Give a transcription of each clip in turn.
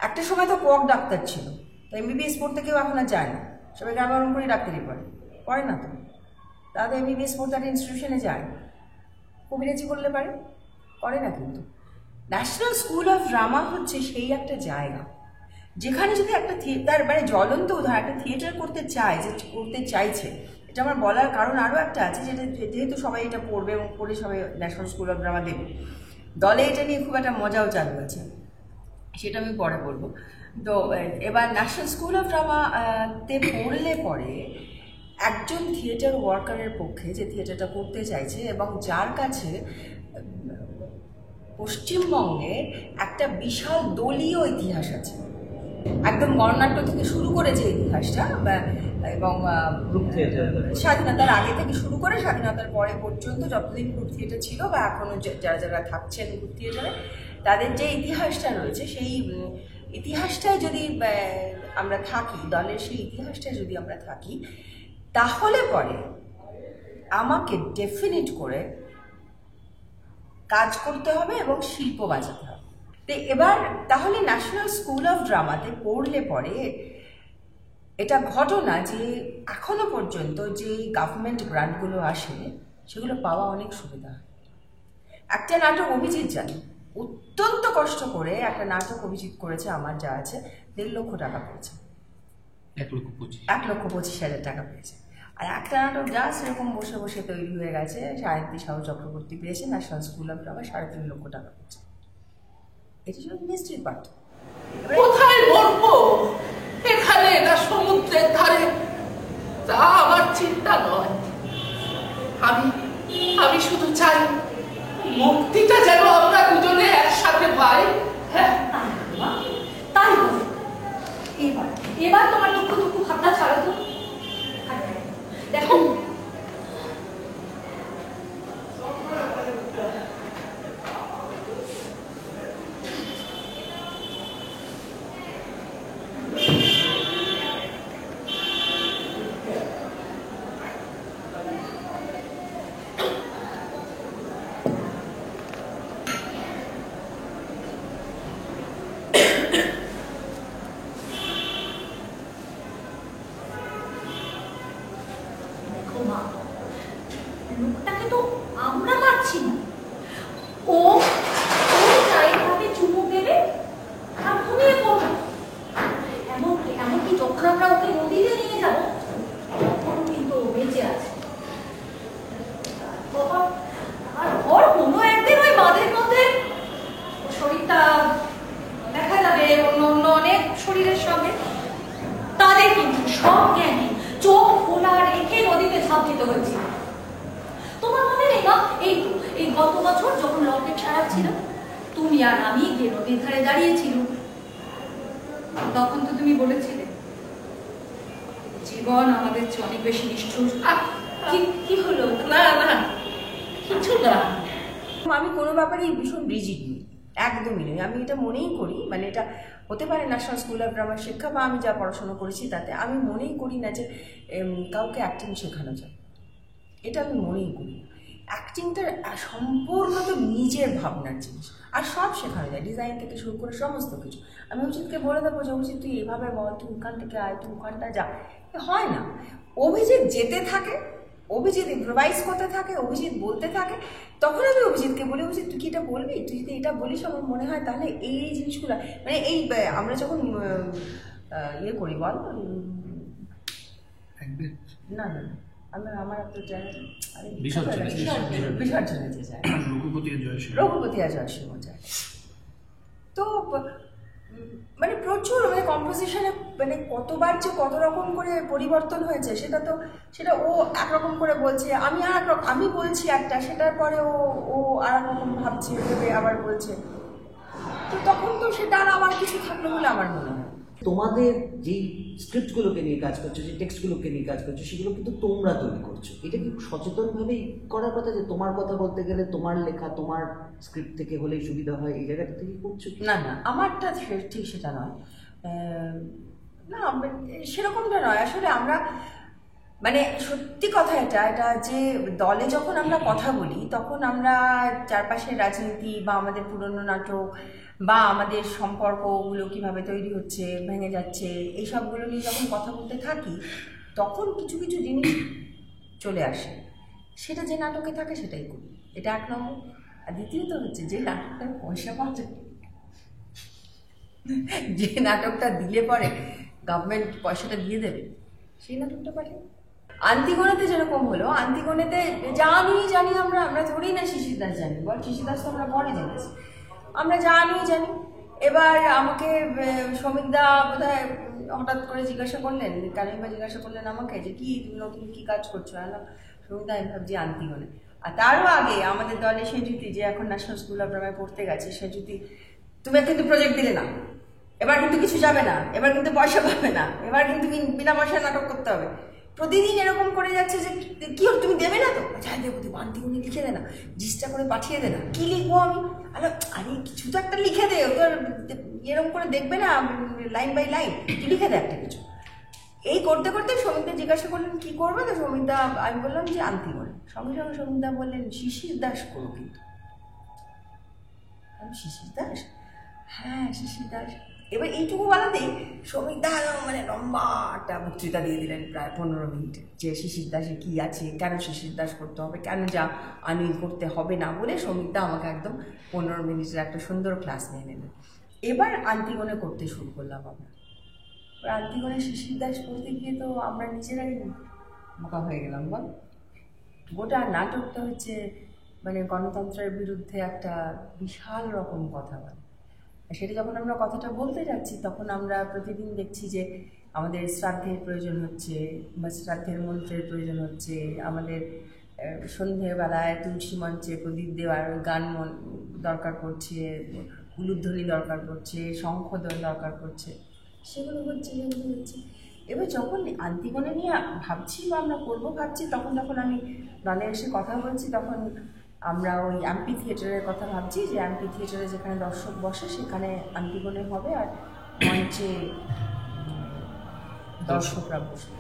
একটা সময় তো কোয়াক ডাক্তার ছিল, তো এমবিবিএস পড়তে কেউ এখন আর যায় না, সবাই গ্রামাগরম করে ডাক্তারি পড়ে না তো, তারা তো এমবিবিএস পড়তে একটা ইনস্টিটিউশনে যায়, কবিরাজি করলে করে না। কিন্তু ন্যাশনাল স্কুল অফ ড্রামা হচ্ছে সেই একটা জায়গা যেখানে যদি একটা থিয়েটার, মানে জ্বলন্ত উদাহরণ, একটা থিয়েটার করতে চাইছে, এটা আমার বলার কারণ আরও একটা আছে, যেটা যেহেতু সবাই এটা পড়বে এবং পড়ে সবাই ন্যাশনাল স্কুল অফ ড্রামা দেবে, দলে এটা নিয়ে খুব একটা মজাও চালু আছে, সেটা আমি পরে বলবো। তো এবার ন্যাশনাল স্কুল অফ ড্রামাতে পড়লে পরে একজন থিয়েটার ওয়ার্কারের পক্ষে, যে থিয়েটারটা করতে চাইছে এবং যার কাছে পশ্চিমবঙ্গে একটা বিশাল দলীয় ইতিহাস আছে, একদম গণনাট্য থেকে শুরু করে যে ইতিহাসটা, এবং স্বাধীনতার আগে থেকে শুরু করে স্বাধীনতার পরে পর্যন্ত যতদিন গ্রুপ থিয়েটার ছিল বা এখনও যারা যারা থাকছেন গ্রুপ থিয়েটারে, তাদের যে ইতিহাসটা রয়েছে, সেই ইতিহাসটায় যদি আমরা থাকি, দলের সেই ইতিহাসটায় যদি আমরা থাকি, তাহলে পরে আমাকে ডেফিনিট করে কাজ করতে হবে এবং শিল্প বাজাতে হবে। তো এবার তাহলে ন্যাশনাল স্কুল অফ ড্রামাতে পড়লে পরে এটা ঘটনা যে এখনো পর্যন্ত যে গভর্নমেন্ট গ্রান্টগুলো আসে সেগুলো পাওয়া অনেক সুবিধা হয়। একটা নাটক অভিজিৎ জানে, অত্যন্ত কষ্ট করে একটা নাটক অভিজিৎ করেছে, আমার যা আছে 1.5 লক্ষ টাকা পেয়েছে, 1,25,000 টাকা পেয়েছে। আর একটা নাটক যা সেরকম বসে বসে তৈরি হয়ে গেছে, সায়ন্তী সাহু চক্রবর্তী পেয়েছে ন্যাশনাল স্কুল অফ ড্রামা 3.5 লক্ষ টাকা পেয়েছে। এটি ছিল মিস্ট্রি পার্ট। কোথায় মরবো, এখানে না সমুদ্রের ধারে, তা আমার চিন্তা নয়। আমি শুধু চাই মুক্তিটা যেন আমরা দুজনে একসাথে পাই। হ্যাঁ, তাই এবার তোমার দুঃখ ভাবনা ছাড়ো তো। দেখো লোকটাকে তো আমরা মারছি না, ও চাইভাবে চুমুক দেবে আর ঘুমিয়ে পড়বে। এমনকি যখন আমরা ওকে নদীতে নিয়ে যাব তখন কিন্তু বেঁচে আছে। আর ওর কোনো একদিন ওই বাঁধের মধ্যে শরীরটা দেখা যাবে অন্য অনেক শরীরের সঙ্গে, তাদের কিন্তু সব জ্ঞানী চোখ খোলা রেখে নদীতে ঝাঁপ দিতে হয়েছিল। তোমার মনে নেই না, এই গত বছর যখন লকেট খারাপ ছিল, তুমি আর আমি গিয়ে নদীর ধারে দাঁড়িয়েছিল, তখন তো তুমি বলেছিলে জীবন আমাদের চেয়ে অনেক বেশি নিষ্ঠুর। কি হলো? না কিছু না। আমি কোনো ব্যাপারেই ভীষণ রিজিড নই, একদমই নই। আমি এটা মনেই করি, মানে এটা হতে পারে ন্যাশনাল স্কুল অফ ড্রামার শিক্ষা বা আমি যা পড়াশোনা করেছি তাতে আমি মনেই করি না যে কাউকে অ্যাক্টিং শেখানো যায়, এটা আমি মনেই করি। অ্যাক্টিংটা সম্পূর্ণ তো নিজের ভাবনার জিনিস, আর সব শেখানো যায়, ডিজাইন থেকে শুরু করে সমস্ত কিছু। আমি অভিজিৎকে বলে দেবো যে অভিজিৎ তুই এভাবে বল, তুই ওখান থেকে আয়, তুই ওখানটা যা, হয় না। অভিজিৎ যেতে থাকে, অভিজিৎ ইম্প্রোভাইজ করতে থাকে, অভিজিৎ বলতে থাকে, তখন আমি অভিজিৎকে বলি অভিজিৎ তুই কি এটা বলবি, তুই যদি এটা বলিস আমার মনে হয় তাহলে এই জিনিসগুলো, মানে এই আমরা যখন ইয়ে করি বল না আমার একটা বিসর্জনে যে যায় রঘুপতি আর জয়সিংহ যায়, তো মানে প্রচুর, মানে কম্পোজিশনে মানে কতবার যে কত রকম করে পরিবর্তন হয়েছে, সেটা ও একরকম করে বলছে, আমি আর একরকম, আমি বলছি একটা, সেটার পরে ও আর এক রকম ভাবছে, ভেবে আবার বলছে, তো তখন তো সেটা আর আমার কিছু থাকলো বলে আমার মনে হয়। তোমাদের যেই স্ক্রিপ্টগুলোকে নিয়ে কাজ করছো, যে টেক্সটগুলোকে নিয়ে কাজ করছো, সেগুলো কিন্তু তোমরা তৈরি করছো। এটা কি সচেতনভাবেই করার কথা, যে তোমার কথা বলতে গেলে তোমার লেখা তোমার স্ক্রিপ্ট থেকে হলেই সুবিধা হয়, এই জায়গাটা থেকে করছো? না আমারটা ঠিক সেটা নয়, না সেরকমটা নয়। আসলে আমরা মানে সত্যি কথা এটা যে দলে যখন আমরা কথা বলি তখন আমরা চারপাশের রাজনীতি বা আমাদের পুরনো নাটক বা আমাদের সম্পর্কগুলো কিভাবে তৈরি হচ্ছে, ভেঙে যাচ্ছে, এই সবগুলো নিয়ে যখন কথা বলতে থাকি তখন কিছু কিছু জিনিস চলে আসে। সেটা যে নাটকে থাকে সেটাই করি, এটা 1 নম্বর। আর দ্বিতীয়ত হচ্ছে যে নাটকটার পয়সা পাওয়া যায়, যে নাটকটা দিলে পরে গভর্নমেন্ট পয়সাটা দিয়ে দেবে, সেই নাটকটা পাঠাই। আন্তিগোনাতে যেরকম হলো, আন্তিগোনাতে জানি আমরা থোড়ি না শিশির দাস জানি, বল শিশির দাস তো আমরা পরে জেনেছি, আমরা জানি। এবার আমাকে শ্রমিকদা বোধহয় হঠাৎ করে জিজ্ঞাসা করলেন, কারিমা জিজ্ঞাসা করলেন আমাকে যে কি তুমি নতুন কি কাজ করছো? শ্রমিকদা আমি ভাবছি আন্তিগোনা। আর তারও আগে আমাদের দলে সেজুতি, যে এখন ন্যাশনাল স্কুল অফ ড্রামায় পড়তে গেছে, সেজুতি তুমি কিন্তু প্রজেক্ট দিলে না, এবার কিন্তু কিছু যাবে না, এবার কিন্তু পয়সা পাবে না, এবার কিন্তু বিনা পয়সায় নাটক করতে হবে। প্রতিদিন এরকম করে যাচ্ছে যে কি হোক তুমি দেবে না তো, যাই দেবো দেবো, আন্তিগোনা লিখে দে না, জিসটা করে পাঠিয়ে দে না। কি লিখবো আমি? আরে কিছু তো একটা লিখে দে, ও তো এরকম করে দেখবে না লাইন বাই লাইন, কি লিখে দে একটা কিছু। এই করতে করতে সৌমিকদা জিজ্ঞাসা করলেন কি করবে, তো সৌমিকদা, আমি বললাম যে আন্তিগোনা। সঙ্গে সঙ্গে সৌমিকদা বললেন শিশির দাস করো কিন্তু। আমি শিশির দাস? হ্যাঁ শিশির দাস। এবার এইটুকু বলাতেই সৌমিকদা মানে লম্বা একটা বক্তৃতা দিয়ে দিলেন প্রায় 15 মিনিট, যে শিশির দাসে কী আছে, কেন শিশির দাস করতে হবে, কেন যা আনিল করতে হবে না বলে সৌমিকদা আমাকে একদম 15 মিনিটের একটা সুন্দর ক্লাস নিয়ে নিলেন। এবার আন্তিগোনা করতে শুরু করলাম আমরা। আন্তিগোনা শিশির দাস করতে গিয়ে তো আমরা নিজেরাই বোকা হয়ে গেলাম। বল, গোটা নাটকটা হচ্ছে মানে গণতন্ত্রের বিরুদ্ধে একটা বিশাল রকম কথা বলে। সেটা যখন আমরা কথাটা বলতে যাচ্ছি তখন আমরা প্রতিদিন দেখছি যে আমাদের শ্রাদ্ধের প্রয়োজন হচ্ছে, বা শ্রাদ্ধের মন্ত্রের প্রয়োজন হচ্ছে, আমাদের সন্ধ্যেবেলায় তুলসী মঞ্চে প্রদীপ দেওয়ার গান দরকার পড়ছে, উলুধ্বনি দরকার পড়ছে, শঙ্খধ্বনি দরকার পড়ছে, সেগুলো হচ্ছে। এবার যখন আন্তিগোনা নিয়ে ভাবছি বা আমরা করবো ভাবছি, তখন আমি দলে এসে কথা বলছি, তখন আমরা ওই অ্যাম্পি থিয়েটারের কথা ভাবছি, যে অ্যাম্পি থিয়েটারে যেখানে দর্শক বসে সেখানে আন্তিগোনা হবে, আর মঞ্চে দর্শকরা বসবে।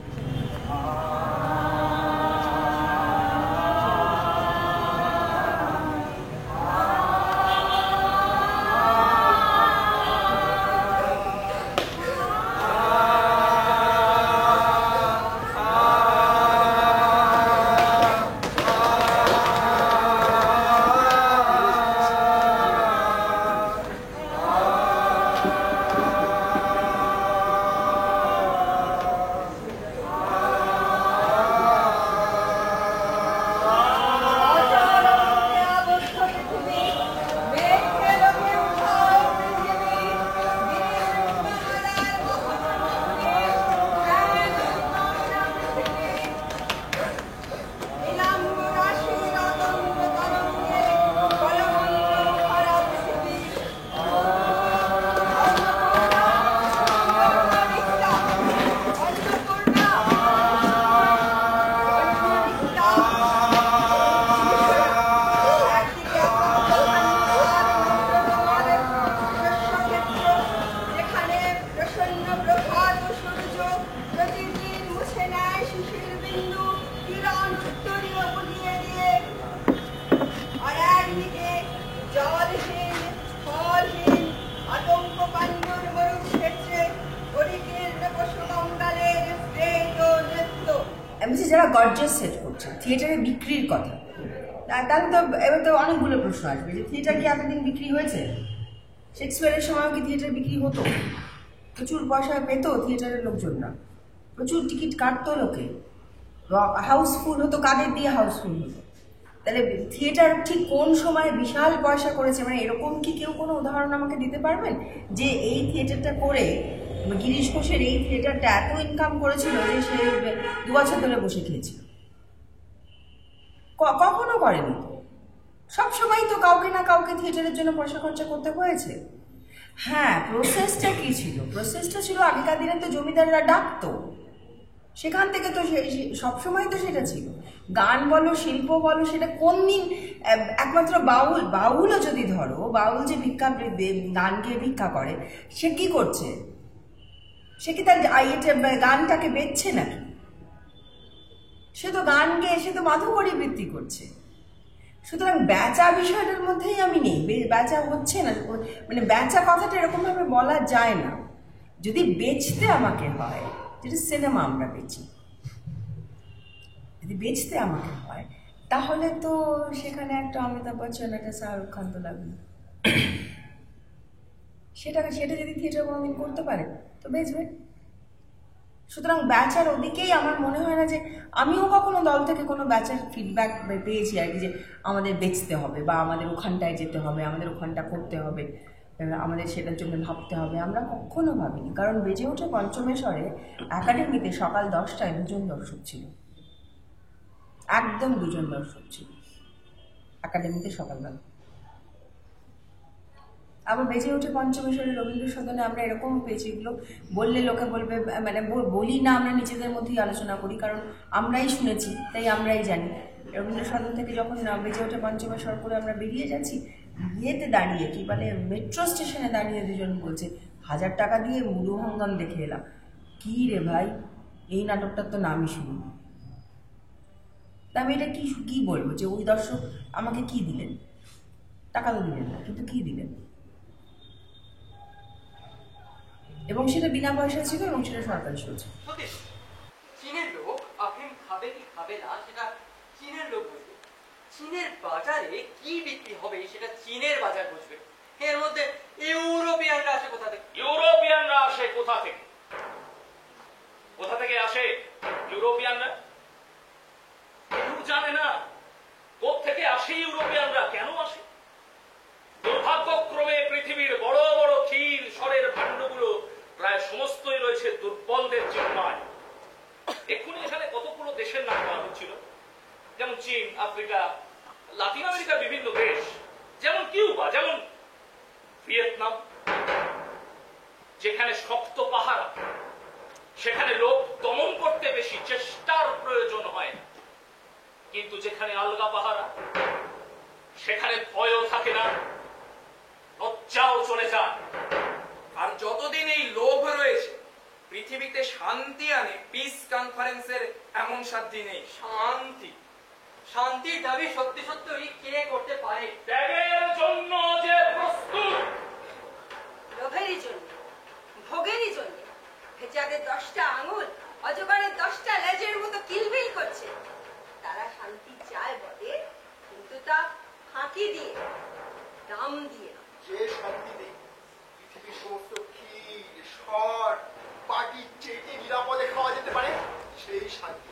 যারা গর্জাস সেট করছে, থিয়েটারে বিক্রির কথা, তাহলে তো এবার তো অনেকগুলো প্রশ্ন আসবে যে থিয়েটার কি এতদিন বিক্রি হয়েছে? শেক্সপিয়ারের সময়ও কি থিয়েটার বিক্রি হতো? প্রচুর পয়সা পেতো থিয়েটারের লোকজনরা, প্রচুর টিকিট কাটতো লোকে, হাউসফুল হতো। কাদের দিয়ে হাউসফুল হতো? তাহলে থিয়েটার ঠিক কোন সময় বিশাল পয়সা করেছে, মানে এরকম কি কেউ কোনো উদাহরণ আমাকে দিতে পারবেন যে এই থিয়েটারটা করে গিরিশ ঘোষের এই থিয়েটারটা এত ইনকাম করেছিল যে সে 2 বছর ধরে বসে খেয়েছিল? কখনো করেনি। সবসময় তো কাউকে না কাউকে থিয়েটারের জন্য পয়সা খরচা করতে হয়েছে। হ্যাঁ, প্রসেসটা কি ছিল? প্রসেসটা ছিল আগেকার দিনে তো জমিদাররা ডাকতো, সেখান থেকে তো সবসময় তো সেটা ছিল। গান বলো, শিল্প বলো, সেটা কোন দিন একমাত্র বাউলও যদি ধরো, বাউল যে ভিক্ষা গান গিয়ে ভিক্ষা করে, সে কি করছে? সে কি তার গানটাকে বেচছে নাকি? সে তো গান গেয়ে সে তো মাধুকরী বৃত্তি করছে। সুতরাং বেচা বিষয়টার মধ্যেই আমি নেই, বেচা হচ্ছে না, মানে বেচা কথাটা এরকমভাবে বলা যায় না। যদি বেচতে আমাকে হয়, যেটা সিনেমা আমরা বেচি, যদি বেচতে আমাকে হয় তাহলে তো সেখানে একটা অমিতাভ বচ্চন, একটা শাহরুখ খান তো লাগবে। সেটা যদি থিয়েটার কোনোদিন করতে পারে তো বেচবে। সুতরাং বেচার ওদিকেই আমার মনে হয় না যে আমিও কখনো দল থেকে কোনো বেচার ফিডব্যাক পেয়েছি আর কি, যে আমাদের বেচতে হবে বা আমাদের ওখানটায় যেতে হবে, আমাদের ওখানটা করতে হবে, আমাদের সেটার জন্য ভাবতে হবে। আমরা কখনো ভাবিনি। কারণ বেজে ওঠে পঞ্চমেশ্বরে একাডেমিতে সকাল 10টায় 2জন দর্শক ছিল, একদম 2জন দর্শক ছিল একাডেমিতে সকালবেলা। আবার বেজে ওঠে পঞ্চমেশ্বরে রবীন্দ্র সদনে আমরা এরকম পেয়েছি, এগুলো বললে লোকে বলবে, মানে বলি না, আমরা নিজেদের মধ্যেই আলোচনা করি, কারণ আমরাই শুনেছি তাই আমরাই জানি। রবীন্দ্র সদন থেকে যখন বেজে ওঠে পঞ্চমেশ্বর করে আমরা বেরিয়ে যাচ্ছি, ইয়েতে দাঁড়িয়ে কি বলে মেট্রো স্টেশনে দাঁড়িয়ে 2জন বলছে 1000 টাকা দিয়ে মুলুভঙ্গম দেখে এলাম। কী রে ভাই, এই নাটকটার তো নামই শুনি। তা আমি এটা কি বলবো যে ওই দর্শক আমাকে কি দিলেন? টাকা তো দিলেন না, কিন্তু কি দিলেন? এবং সেটা বিনা পয়সা ছিল এবং সেটা সরকারি শো ছিল। চীনের লোক আফিম খাবে কি খাবে না সেটা চীনের লোক বুঝবে। চীনের বাজারে কি বিক্রি হবে সেটা চীনের বাজার বুঝবে। এর মধ্যে ইউরোপিয়ানরা আসে কোথা থেকে? ইউরোপিয়ানরা আসে কোথা থেকে? কোথা থেকে আসে ইউরোপিয়ানরা? কেউ জানে না কোত্থেকে আসে ইউরোপিয়ানরা, কেন আসে। দুর্ভাগ্যক্রমে পৃথিবীর বড় বড় ক্ষীর স্বরের ভাণ্ডগুলো প্রায় সমস্তই রয়েছে দুর্বলদের জিম্মায়। এক্ষুনি এখানে কতগুলো দেশের নাম বলা হচ্ছিল, যেমন চীন, আফ্রিকা, লাতিন আমেরিকার বিভিন্ন দেশ, যেমন কিউবা, যেমন ভিয়েতনাম, যেখানে শক্ত পাহারা, সেখানে লোক দমন করতে বেশি চেষ্টার প্রয়োজন হয় না। কিন্তু যেখানে আলগা পাহারা, সেখানে ভয়ও থাকে না, লজ্জাও চলে যায়। আর যতদিন এই লোভ রয়েছে, পৃথিবীতে শান্তি আনে পিস কনফারেন্সের এমন সাধ্য নেই। শান্তি, শান্তির দাবি সত্যি সত্যি কে করতে পারে? ত্যাগের জন্য যে প্রস্তুত, লোভেরই জন্য, ভোগেরই জন্য যাদের 10টা আঙুল অজগরের 10টা লেজের মতো কিলবিল করছে, তারা শান্তি চায় বটে, কিন্তু তা ফাঁকি দিয়ে, দাম দিয়ে। যে শান্তিতে পৃথিবীর সমস্ত ক্ষীর শট পাটি চেটে নিরাপদে খাওয়া যেতে পারে, সেই শান্তি।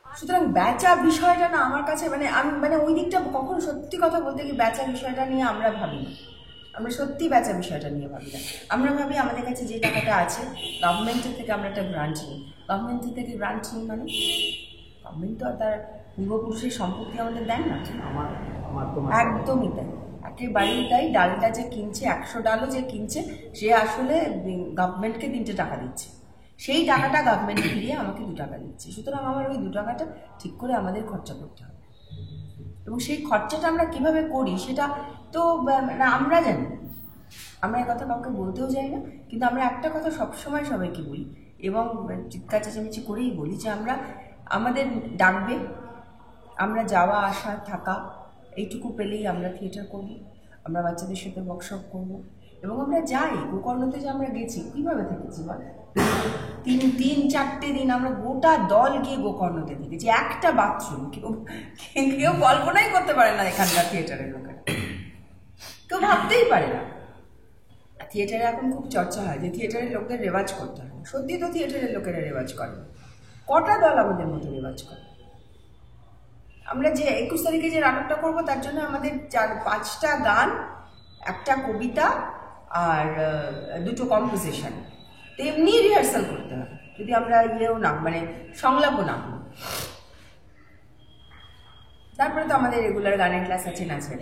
সুতরাং বেচা বিষয়টা না আমার কাছে, আমি ওই দিকটা কখনো সত্যি কথা বলতে কি বেচা বিষয়টা নিয়ে আমরা ভাবি না। আমরা সত্যি বেচা বিষয়টা নিয়ে ভাবি না। আমরা ভাবি আমাদের কাছে যে টাকাটা আছে, গভর্নমেন্টের থেকে আমরা একটা গ্রান্ট নিই। গভর্নমেন্টের থেকে গ্রান্ট নিই মানে গভর্নমেন্ট তো তার পূর্বপুরুষের সম্পত্তি আমাদের দেন না। একদমই তাই, একেবারেই তাই। ডালটা যে কিনছে, 100 ডালও যে কিনছে, সে আসলে গভর্নমেন্টকে 3টে টাকা দিচ্ছে। সেই টাকাটা গভর্নমেন্ট ফিরিয়ে আমাকে 2 টাকা দিচ্ছে। সুতরাং আমার ওই 2 টাকাটা ঠিক করে আমাদের খরচা করতে হবে, এবং সেই খরচাটা আমরা কিভাবে করি সেটা তো আমরা জানি। আমরা এই কথা কাউকে বলতেও যাই না, কিন্তু আমরা একটা কথা সবসময় সবাইকে বলি এবং চিৎকার চেঁচামেচি করেই বলি যে আমাদের ডাকবে, আমরা যাওয়া আসা থাকা এইটুকু পেলেই আমরা থিয়েটার করব, আমরা বাচ্চাদের সাথে ওয়ার্কশপ করব। এবং আমরা যাই, গোকর্ণতে যে আমরা গেছি, কীভাবে থেকেছি বল, 3-4 দিন আমরা গোটা দল গিয়ে গোকর্ণতে থেকেছি। একটা বাথরুম কেউ কল্পনাই করতে পারে না এখানকার থিয়েটারের লোকের, কেউ ভাবতেই পারে না। থিয়েটারে এখন খুব চর্চা হয় যে থিয়েটারের লোকদের রেওয়াজ করতে হয়। সত্যি তো থিয়েটারের লোকেরা রেওয়াজ করে, কটা দল আমাদের মতো রেওয়াজ করে। আমরা যে 21 তারিখে যে নাটকটা করবো তার জন্য আমাদের 4-5টা গান, একটা কবিতা আর 2টো কম্পোজিশন, তেমনি রিহার্সাল করতে হবে। যদি আমরা সংলাপও না করি, তারপরে তো আমাদের রেগুলার গানের ক্লাস আছে, নাচের।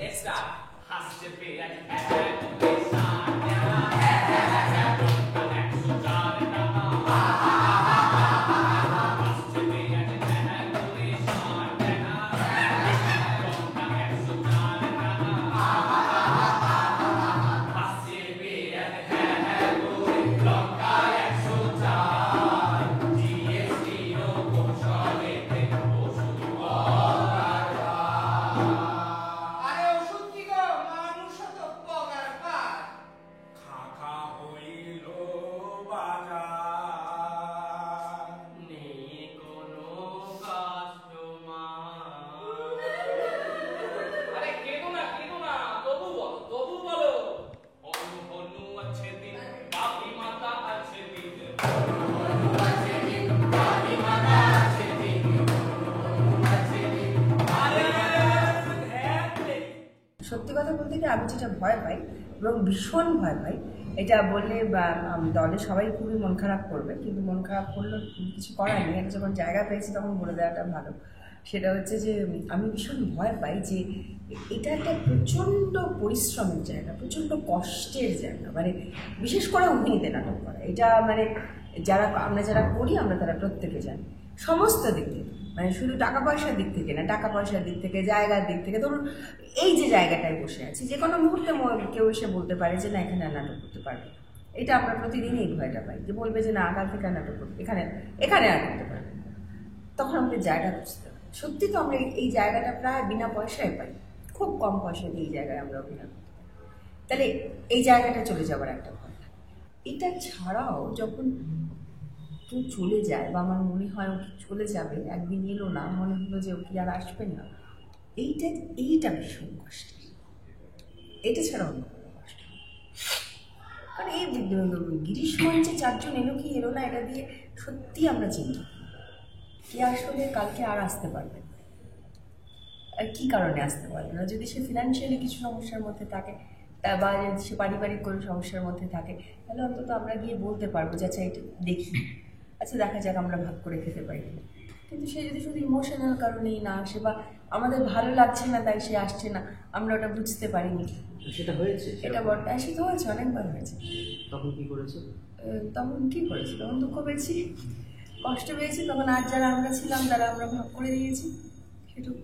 থেকে আমি যেটা ভয় পাই এবং ভীষণ ভয় পাই, এটা বললে দলে সবাই খুবই মন খারাপ করবে, কিন্তু মন খারাপ করলে কিছু করার নেই, আমি যখন জায়গা পেয়েছি তখন বলে দেওয়াটা ভালো। সেটা হচ্ছে যে আমি ভীষণ ভয় পাই যে এটা একটা প্রচণ্ড পরিশ্রমের জায়গা, প্রচণ্ড কষ্টের জায়গা, মানে বিশেষ করে অভিনীত নাটক করা। এটা মানে আমরা যারা করি আমরা তারা প্রত্যেকে জানি, সমস্ত দিক থেকে, মানে শুধু টাকা পয়সার দিক থেকে না, টাকা পয়সার দিক থেকে, জায়গার দিক থেকে। ধরুন এই যে জায়গাটায় বসে আছি, যে কোনো মুহূর্তে কেউ এসে বলতে পারে যে না এখানে আর নাটক করতে পারবে। এটা আমরা প্রতিদিনই এই ভয়টা পাই, যে বলবে যে না কাল থেকে নাটক করবে, এখানে আর করতে পারবে। তখন আমাদের জায়গা বুঝতে হবে। সত্যি তো আমরা এই জায়গাটা প্রায় বিনা পয়সায় পাই, খুব কম পয়সা দিয়ে এই জায়গায় আমরা অভিনয় করতে পারি। তাহলে এই জায়গাটা চলে যাওয়ার একটা ভয়। এটা ছাড়াও যখন কেউ চলে যায় বা আমার মনে হয় ও চলে যাবে, একদিন এলো না, মনে হলো যে ও কি আর আসবে না, এইটা ভীষণ কষ্টের। এটা ছাড়া অন্য কোনো কষ্ট, কারণ এই গিরিশ মঞ্চে 4 জন এলো কি এলো না, এটা দিয়ে সত্যি আমরা চিন্তা কে আসলে কালকে আর আসতে পারবে, আর কী কারণে আসতে পারবে না। যদি সে ফিনান্সিয়ালি কিছু সমস্যার মধ্যে থাকে বা যদি সে পারিবারিক কোনো সমস্যার মধ্যে থাকে, তাহলে অন্তত আমরা গিয়ে বলতে পারবো যে আচ্ছা এটা দেখি, আচ্ছা দেখা যাক আমরা ভাগ করে খেতে পারি। কিন্তু সে যদি শুধু ইমোশনাল কারণেই না আসে বা আমাদের ভালো লাগছে না তাই সে আসছে না, আমরা ওটা বুঝতে পারিনি, সেটা হয়েছে, এটা বড়টা সে তো হয়েছে, অনেকবার হয়েছে। তখন কি করেছে? তখন দুঃখ পেয়েছি, কষ্ট পেয়েছি। তখন আর যারা আমরা ছিলাম তারা আমরা ভাগ করে দিয়েছি, সেটুকু।